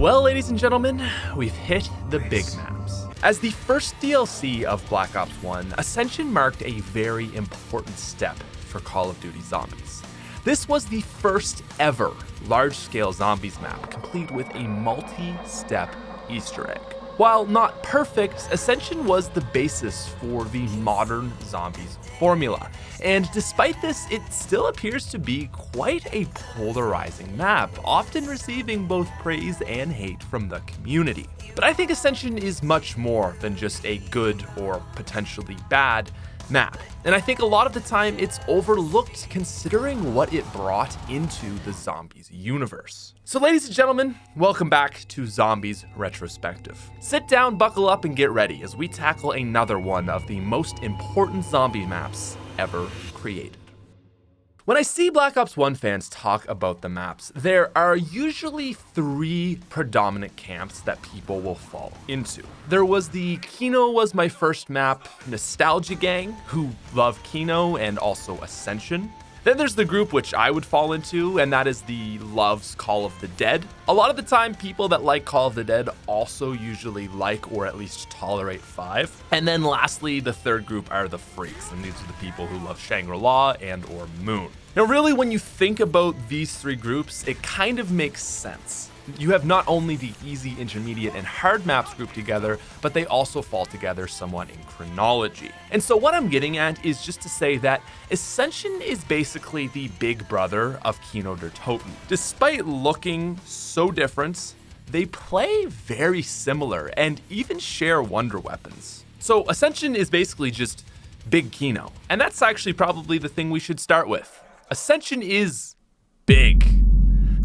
Well, ladies and gentlemen, we've hit the big maps. As the first DLC of Black Ops 1, Ascension marked a very important step for Call of Duty Zombies. This was the first ever large-scale zombies map, complete with a multi-step Easter egg. While not perfect, Ascension was the basis for the modern zombies formula. And despite this, it still appears to be quite a polarizing map, often receiving both praise and hate from the community. But I think Ascension is much more than just a good or potentially bad map. And I think a lot of the time it's overlooked considering what it brought into the Zombies universe. So ladies and gentlemen, welcome back to Zombies Retrospective. Sit down, buckle up, and get ready as we tackle another one of the most important zombie maps ever created. When I see Black Ops 1 fans talk about the maps, there are usually three predominant camps that people will fall into. There was the Kino was my first map nostalgia gang, who love Kino and also Ascension. Then there's the group which I would fall into, and that is the loves Call of the Dead. A lot of the time, people that like Call of the Dead also usually like or at least tolerate 5. And then lastly, the third group are the freaks, and these are the people who love Shangri-La and or Moon. Now really, when you think about these three groups, it kind of makes sense. You have not only the easy, intermediate, and hard maps grouped together, but they also fall together somewhat in chronology. And so what I'm getting at is just to say that Ascension is basically the big brother of Kino der Toten. Despite looking so different, they play very similar and even share wonder weapons. So Ascension is basically just big Kino. And that's actually probably the thing we should start with. Ascension is big.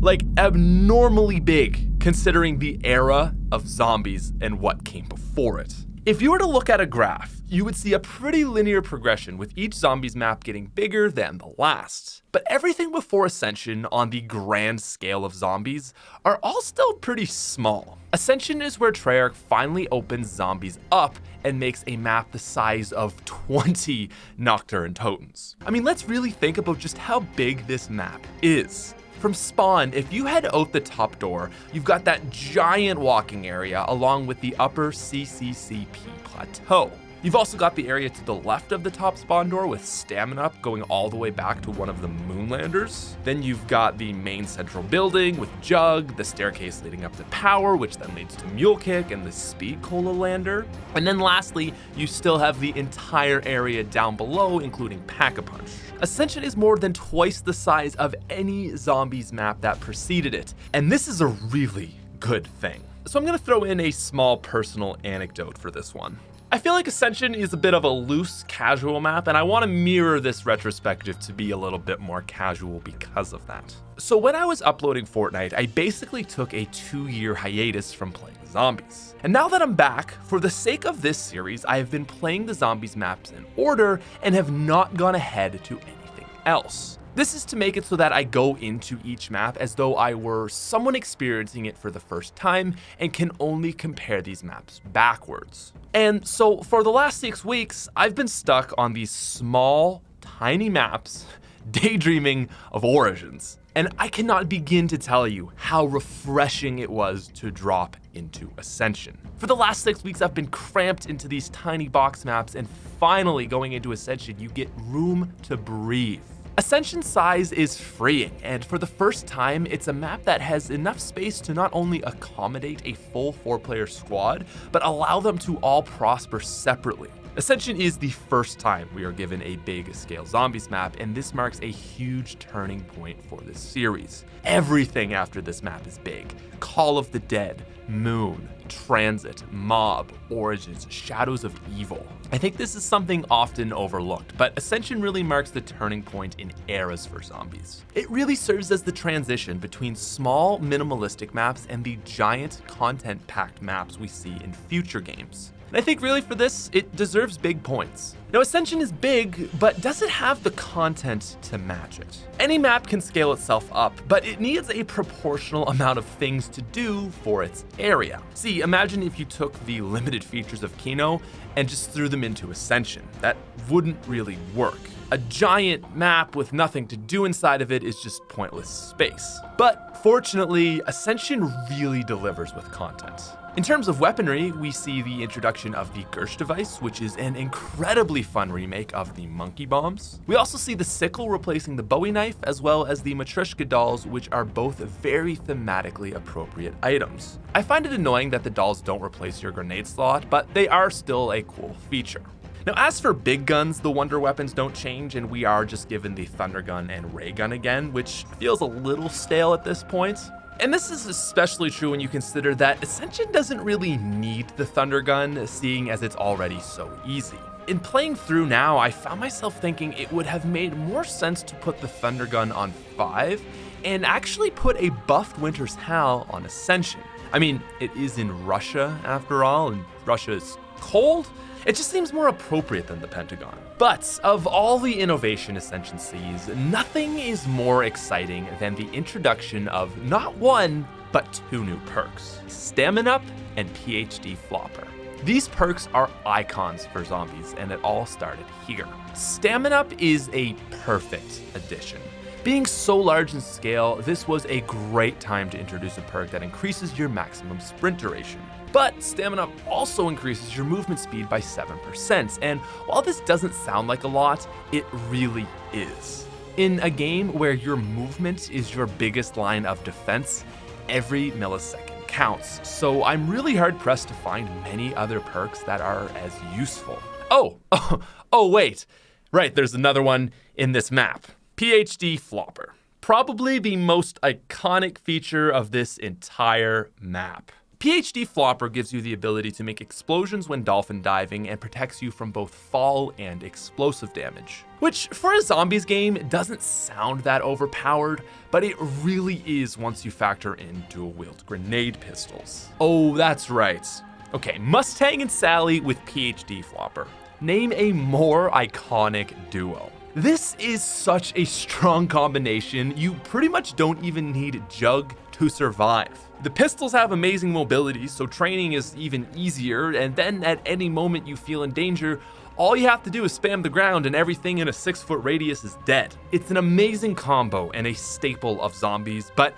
Like abnormally big, considering the era of zombies and what came before it. If you were to look at a graph, you would see a pretty linear progression with each zombies map getting bigger than the last. But everything before Ascension on the grand scale of zombies are all still pretty small. Ascension is where Treyarch finally opens zombies up and makes a map the size of 20 Nocturne Totens. I mean, let's really think about just how big this map is. From spawn, if you head out the top door, you've got that giant walking area along with the upper CCCP plateau. You've also got the area to the left of the top spawn door with stamina up going all the way back to one of the Moonlanders. Then you've got the main central building with Jug, the staircase leading up to Power, which then leads to Mule Kick and the Speed Cola Lander. And then lastly, you still have the entire area down below, including Pack-a-Punch. Ascension is more than twice the size of any zombies map that preceded it, and this is a really good thing. So I'm gonna throw in a small personal anecdote for this one. I feel like Ascension is a bit of a loose, casual map, and I want to mirror this retrospective to be a little bit more casual because of that. So when I was uploading Fortnite, I basically took a 2-year hiatus from playing zombies. And now that I'm back, for the sake of this series, I have been playing the zombies maps in order and have not gone ahead to anything else. This is to make it so that I go into each map as though I were someone experiencing it for the first time and can only compare these maps backwards. And so for the last 6 weeks, I've been stuck on these small, tiny maps, daydreaming of Origins. And I cannot begin to tell you how refreshing it was to drop into Ascension. For the last 6 weeks, I've been cramped into these tiny box maps, and finally going into Ascension, you get room to breathe. Ascension's size is freeing, and for the first time, it's a map that has enough space to not only accommodate a full 4-player squad, but allow them to all prosper separately. Ascension is the first time we are given a big scale zombies map, and this marks a huge turning point for this series. Everything after this map is big. Call of the Dead, Moon, Transit, Mob, Origins, Shadows of Evil. I think this is something often overlooked, but Ascension really marks the turning point in eras for zombies. It really serves as the transition between small, minimalistic maps and the giant, content-packed maps we see in future games. And I think really for this, it deserves big points. Now Ascension is big, but does it have the content to match it? Any map can scale itself up, but it needs a proportional amount of things to do for its area. See, imagine if you took the limited features of Kino and just threw them into Ascension. That wouldn't really work. A giant map with nothing to do inside of it is just pointless space. But fortunately, Ascension really delivers with content. In terms of weaponry, we see the introduction of the Gersh device, which is an incredibly fun remake of the monkey bombs. We also see the sickle replacing the Bowie knife, as well as the Matryoshka dolls, which are both very thematically appropriate items. I find it annoying that the dolls don't replace your grenade slot, but they are still a cool feature. Now, as for big guns, the wonder weapons don't change, and we are just given the thunder gun and ray gun again, which feels a little stale at this point. And this is especially true when you consider that Ascension doesn't really need the thunder gun, seeing as it's already so easy. In playing through now, I found myself thinking it would have made more sense to put the thunder gun on 5 and actually put a buffed Winter's Howl on Ascension. I mean, it is in Russia after all, and Russia is cold. It just seems more appropriate than the Pentagon. But of all the innovation Ascension sees, nothing is more exciting than the introduction of not one, but 2 new perks, Stamina Up and PhD Flopper. These perks are icons for zombies, and it all started here. Stamina Up is a perfect addition. Being so large in scale, this was a great time to introduce a perk that increases your maximum sprint duration. But Stamina Up also increases your movement speed by 7%, and while this doesn't sound like a lot, it really is. In a game where your movement is your biggest line of defense, every millisecond counts, so I'm really hard pressed to find many other perks that are as useful. Oh wait, right, there's another one in this map. PhD Flopper. Probably the most iconic feature of this entire map. PhD Flopper gives you the ability to make explosions when dolphin diving and protects you from both fall and explosive damage. Which, for a zombies game, doesn't sound that overpowered, but it really is once you factor in dual-wield grenade pistols. Oh, that's right. Okay, Mustang and Sally with PhD Flopper. Name a more iconic duo. This is such a strong combination, you pretty much don't even need Jug to survive. The pistols have amazing mobility, so training is even easier, and then at any moment you feel in danger, all you have to do is spam the ground and everything in a 6-foot radius is dead. It's an amazing combo and a staple of zombies, but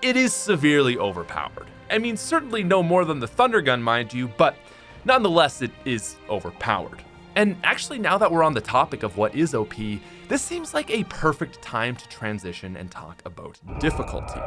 it is severely overpowered. I mean, certainly no more than the Thunder Gun, mind you, but nonetheless it is overpowered. And actually, now that we're on the topic of what is OP, this seems like a perfect time to transition and talk about difficulty.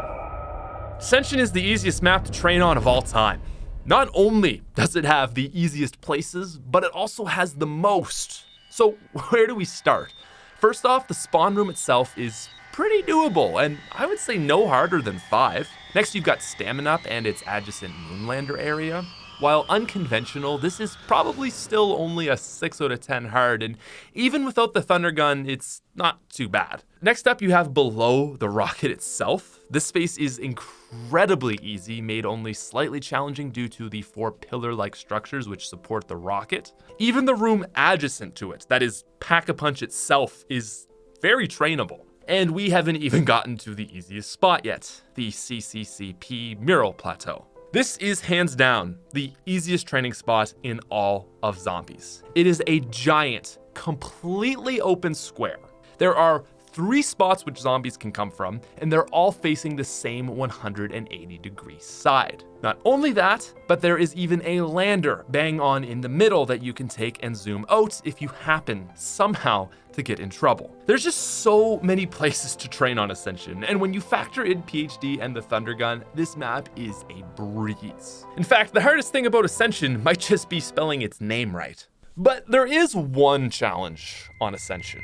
Ascension is the easiest map to train on of all time. Not only does it have the easiest places, but it also has the most. So where do we start? First off, the spawn room itself is pretty doable, and I would say no harder than 5. Next, you've got Stamina Up and its adjacent Moonlander area. While unconventional, this is probably still only a 6 out of 10 hard, and even without the Thunder Gun, it's not too bad. Next up, you have below the rocket itself. This space is incredibly easy, made only slightly challenging due to the 4 pillar-like structures which support the rocket. Even the room adjacent to it, that is Pack-a-Punch itself, is very trainable. And we haven't even gotten to the easiest spot yet, the CCCP Mural Plateau. This is hands down the easiest training spot in all of zombies. It is a giant, completely open square. There are 3 spots which zombies can come from, and they're all facing the same 180-degree side. Not only that, but there is even a lander bang on in the middle that you can take and zoom out if you happen somehow to get in trouble. There's just so many places to train on Ascension, and when you factor in PhD and the Thunder Gun, this map is a breeze. In fact, the hardest thing about Ascension might just be spelling its name right. But there is one challenge on Ascension,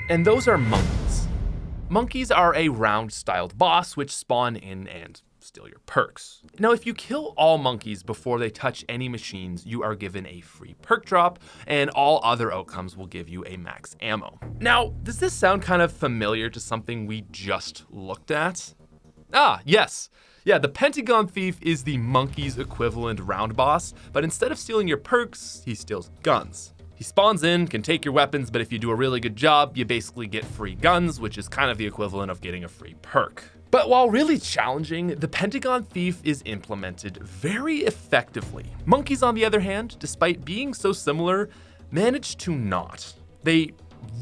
and those are monkeys. Monkeys are a round-styled boss which spawn in and steal your perks. Now, if you kill all monkeys before they touch any machines, you are given a free perk drop, and all other outcomes will give you a max ammo. Now, does this sound kind of familiar to something we just looked at? Ah, yes. Yeah, the Pentagon Thief is the monkey's equivalent round boss, but instead of stealing your perks, he steals guns. He spawns in, can take your weapons, but if you do a really good job, you basically get free guns, which is kind of the equivalent of getting a free perk. But while really challenging, the Pentagon Thief is implemented very effectively. Monkeys, on the other hand, despite being so similar, manage to not. They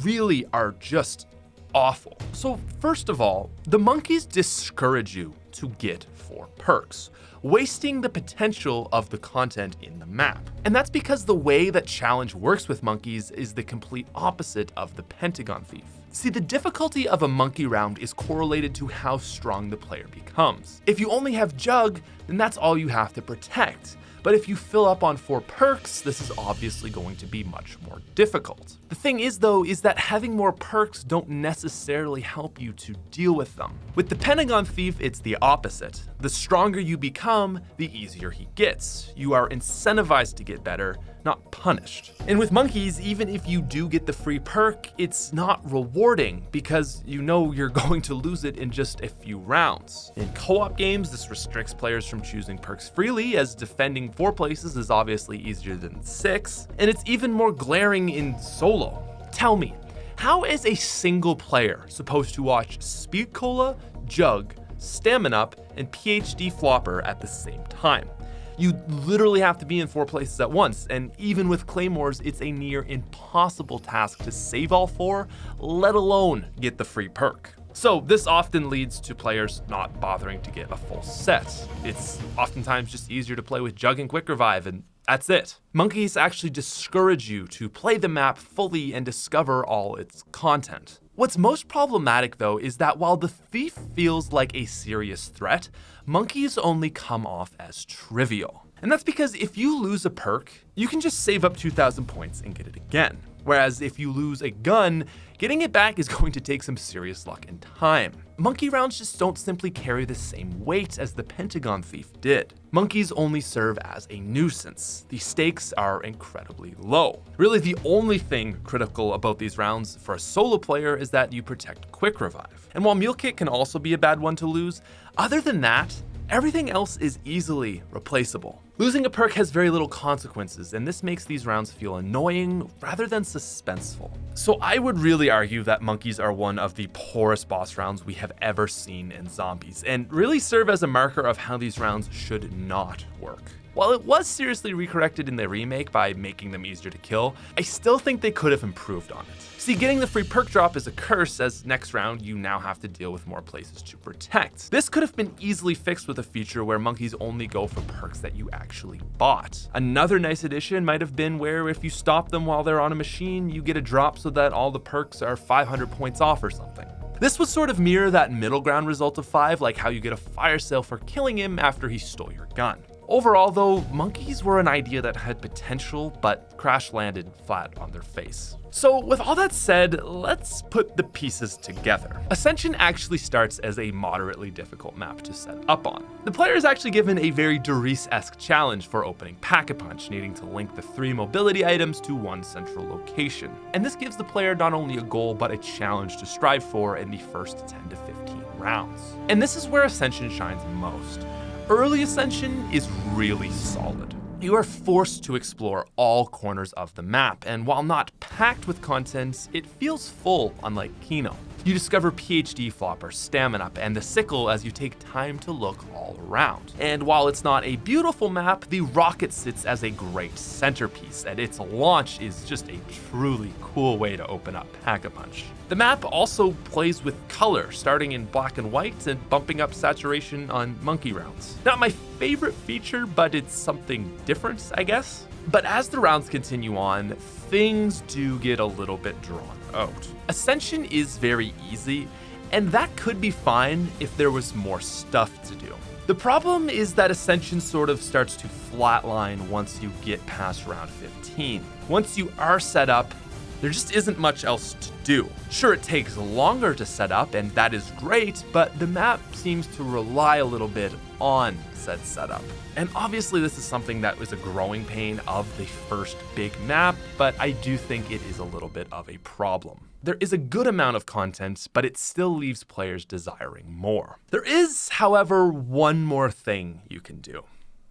really are just awful. So first of all, the monkeys discourage you to get 4 perks, wasting the potential of the content in the map. And that's because the way that challenge works with monkeys is the complete opposite of the Pentagon Thief. See, the difficulty of a monkey round is correlated to how strong the player becomes. If you only have Jug, then that's all you have to protect. But if you fill up on 4 perks, this is obviously going to be much more difficult. The thing is though, is that having more perks don't necessarily help you to deal with them. With the Pentagon Thief, it's the opposite. The stronger you become, the easier he gets. You are incentivized to get better, not punished. And with monkeys, even if you do get the free perk, it's not rewarding because you know you're going to lose it in just a few rounds. In co-op games, this restricts players from choosing perks freely, as defending 4 places is obviously easier than 6, and it's even more glaring in solo. Tell me, how is a single player supposed to watch Speed Cola, Jug, Stamina Up, and PhD Flopper at the same time? You literally have to be in 4 places at once, and even with claymores, it's a near impossible task to save all 4, let alone get the free perk. So this often leads to players not bothering to get a full set. It's oftentimes just easier to play with Jug and Quick Revive, and that's it. Monkeys actually discourage you to play the map fully and discover all its content. What's most problematic though is that while the thief feels like a serious threat, monkeys only come off as trivial. And that's because if you lose a perk, you can just save up 2,000 points and get it again. Whereas if you lose a gun, getting it back is going to take some serious luck and time. Monkey rounds just don't simply carry the same weight as the Pentagon Thief did. Monkeys only serve as a nuisance. The stakes are incredibly low. Really, the only thing critical about these rounds for a solo player is that you protect Quick Revive. And while Meal Kit can also be a bad one to lose, other than that, everything else is easily replaceable. Losing a perk has very little consequences, and this makes these rounds feel annoying rather than suspenseful. So I would really argue that monkeys are one of the poorest boss rounds we have ever seen in zombies, and really serve as a marker of how these rounds should not work. While it was seriously recorrected in the remake by making them easier to kill, I still think they could have improved on it. See, getting the free perk drop is a curse, as next round you now have to deal with more places to protect. This could have been easily fixed with a feature where monkeys only go for perks that you actually bought. Another nice addition might have been where if you stop them while they're on a machine, you get a drop so that all the perks are 500 points off or something. This would sort of mirror that middle ground result of 5, like how you get a fire sale for killing him after he stole your gun. Overall though, monkeys were an idea that had potential, but crash landed flat on their face. So with all that said, let's put the pieces together. Ascension actually starts as a moderately difficult map to set up on. The player is actually given a very Doris-esque challenge for opening Pack-a-Punch, needing to link the 3 mobility items to one central location. And this gives the player not only a goal, but a challenge to strive for in the first 10 to 15 rounds. And this is where Ascension shines most. Early Ascension is really solid. You are forced to explore all corners of the map, and while not packed with content, it feels full, unlike Kino. You discover PhD Flopper, Stamina Up, and the Sickle as you take time to look all around. And while it's not a beautiful map, the rocket sits as a great centerpiece, and its launch is just a truly cool way to open up Pack-a-Punch. The map also plays with color, starting in black and white and bumping up saturation on monkey rounds. Not my favorite feature, but it's something different, I guess. But as the rounds continue on, things do get a little bit drawn out. Ascension is very easy, and that could be fine if there was more stuff to do. The problem is that Ascension sort of starts to flatline once you get past round 15. Once you are set up, there just isn't much else to do. Sure, it takes longer to set up, and that is great, but the map seems to rely a little bit on said setup. And obviously this is something that was a growing pain of the first big map, but I do think it is a little bit of a problem. There is a good amount of content, but it still leaves players desiring more. There is, however, one more thing you can do: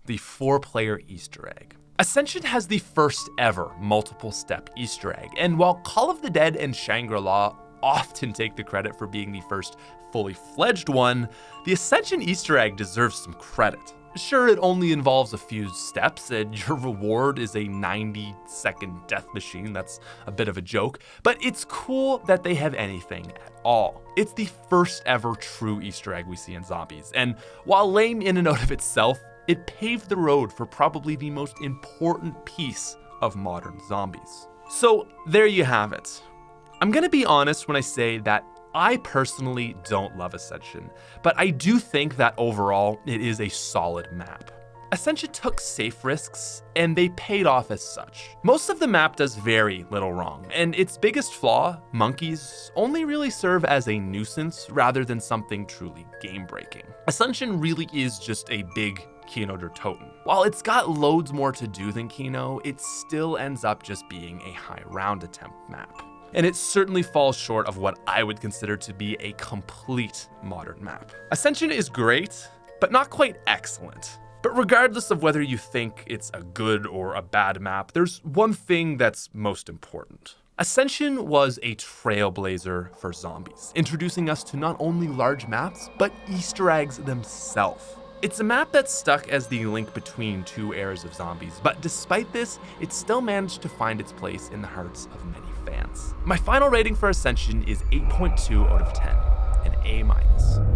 the 4-player Easter egg. Ascension has the first ever multiple step Easter egg, and while Call of the Dead and Shangri-La often take the credit for being the first fully fledged one, the Ascension Easter egg deserves some credit. Sure, it only involves a few steps, and your reward is a 90-second death machine. That's a bit of a joke, but it's cool that they have anything at all. It's the first ever true Easter egg we see in zombies, and while lame in and out of itself, it paved the road for probably the most important piece of modern zombies. So there you have it. I'm gonna be honest when I say that I personally don't love Ascension, but I do think that overall it is a solid map. Ascension took safe risks, and they paid off as such. Most of the map does very little wrong, and its biggest flaw, monkeys, only really serve as a nuisance rather than something truly game-breaking. Ascension really is just a big Kino der Toten. While it's got loads more to do than Kino, it still ends up just being a high round attempt map. And it certainly falls short of what I would consider to be a complete modern map. Ascension is great, but not quite excellent. But regardless of whether you think it's a good or a bad map, there's one thing that's most important. Ascension was a trailblazer for zombies, introducing us to not only large maps, but Easter eggs themselves. It's a map that's stuck as the link between two eras of zombies, but despite this, it still managed to find its place in the hearts of many fans. My final rating for Ascension is 8.2 out of 10, an A-.